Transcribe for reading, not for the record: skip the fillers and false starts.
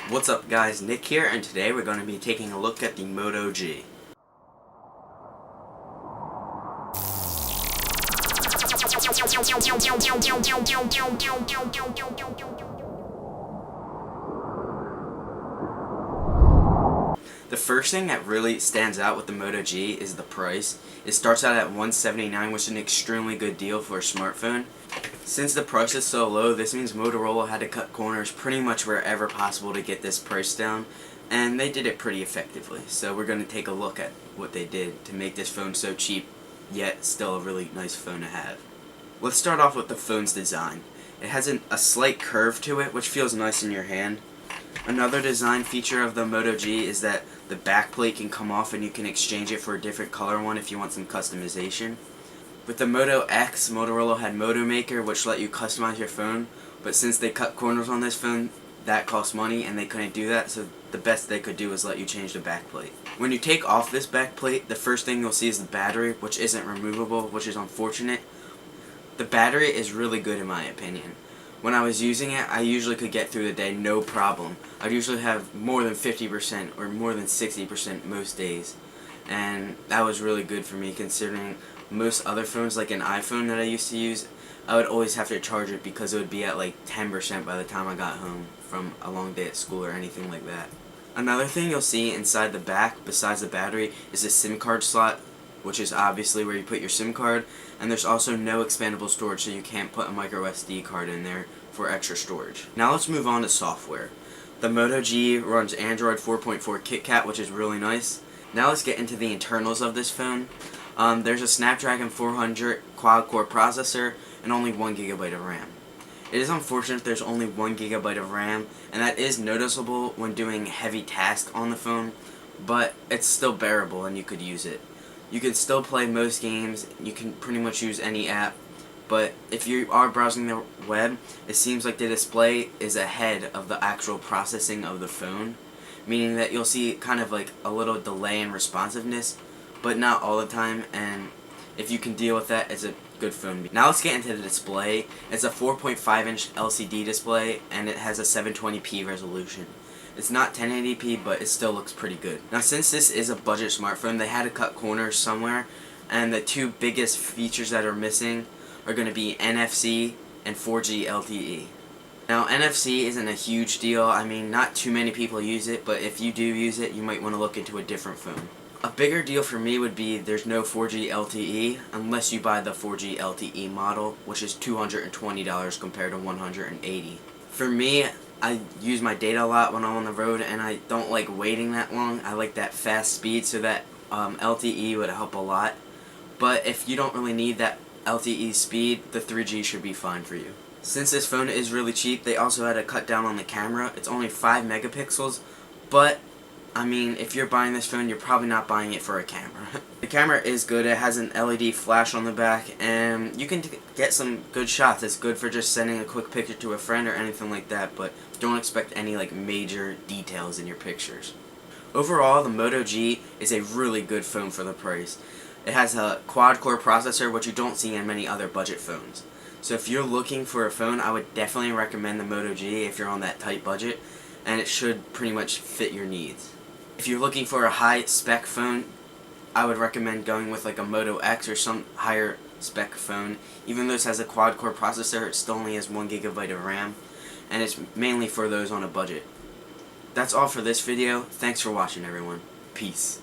What's up guys, Nick here, and today we're going to be taking a look at the Moto G. The first thing that really stands out with the Moto G is the price. It starts out at $179, which is an extremely good deal for a smartphone. Since the price is so low, this means Motorola had to cut corners pretty much wherever possible to get this price down, and they did it pretty effectively. So we're going to take a look at what they did to make this phone so cheap, yet still a really nice phone to have. Let's start off with the phone's design. It has a slight curve to it, which feels nice in your hand. Another design feature of the Moto G is that the backplate can come off and you can exchange it for a different color one if you want some customization. With the Moto X, Motorola had Moto Maker, which let you customize your phone, but since they cut corners on this phone, that cost money and they couldn't do that, so the best they could do is let you change the backplate. When you take off this backplate, the first thing you'll see is the battery, which isn't removable, which is unfortunate. The battery is really good in my opinion. When I was using it, I usually could get through the day no problem. I'd usually have more than 50% or more than 60% most days. And that was really good for me considering most other phones, like an iPhone that I used to use, I would always have to charge it because it would be at like 10% by the time I got home from a long day at school or anything like that. Another thing you'll see inside the back, besides the battery, is a SIM card slot, which is obviously where you put your SIM card, and there's also no expandable storage, so you can't put a micro SD card in there for extra storage. Now let's move on to software. The Moto G runs Android 4.4 KitKat, which is really nice. Now let's get into the internals of this phone. There's a Snapdragon 400 quad-core processor and only 1GB of RAM. It is unfortunate there's only 1GB of RAM, and that is noticeable when doing heavy tasks on the phone, but it's still bearable and you could use it. You can still play most games, you can pretty much use any app, but if you are browsing the web, it seems like the display is ahead of the actual processing of the phone, meaning that you'll see kind of like a little delay in responsiveness, but not all the time, and if you can deal with that, it's a good phone. Now let's get into the display. It's a 4.5-inch LCD display, and it has a 720p resolution. It's not 1080p, but it still looks pretty good. Now since this is a budget smartphone, they had to cut corners somewhere, and the two biggest features that are missing are going to be NFC and 4G LTE. Now NFC isn't a huge deal. I mean, not too many people use it, but if you do use it, you might want to look into a different phone. A bigger deal for me would be there's no 4G LTE unless you buy the 4G LTE model, which is $220 compared to $180. For me, I use my data a lot when I'm on the road, and I don't like waiting that long. I like that fast speed, so that LTE would help a lot. But if you don't really need that LTE speed, the 3G should be fine for you. Since this phone is really cheap, they also had to cut down on the camera. It's only 5 megapixels, but I mean, if you're buying this phone, you're probably not buying it for a camera. The camera is good. It has an LED flash on the back, and you can get some good shots. It's good for just sending a quick picture to a friend or anything like that, but don't expect any like major details in your pictures. Overall, the Moto G is a really good phone for the price. It has a quad-core processor, which you don't see in many other budget phones. So if you're looking for a phone, I would definitely recommend the Moto G if you're on that tight budget, and it should pretty much fit your needs. If you're looking for a high-spec phone, I would recommend going with like a Moto X or some higher spec phone. Even though this has a quad-core processor, it still only has 1GB of RAM, and it's mainly for those on a budget. That's all for this video. Thanks for watching, everyone. Peace.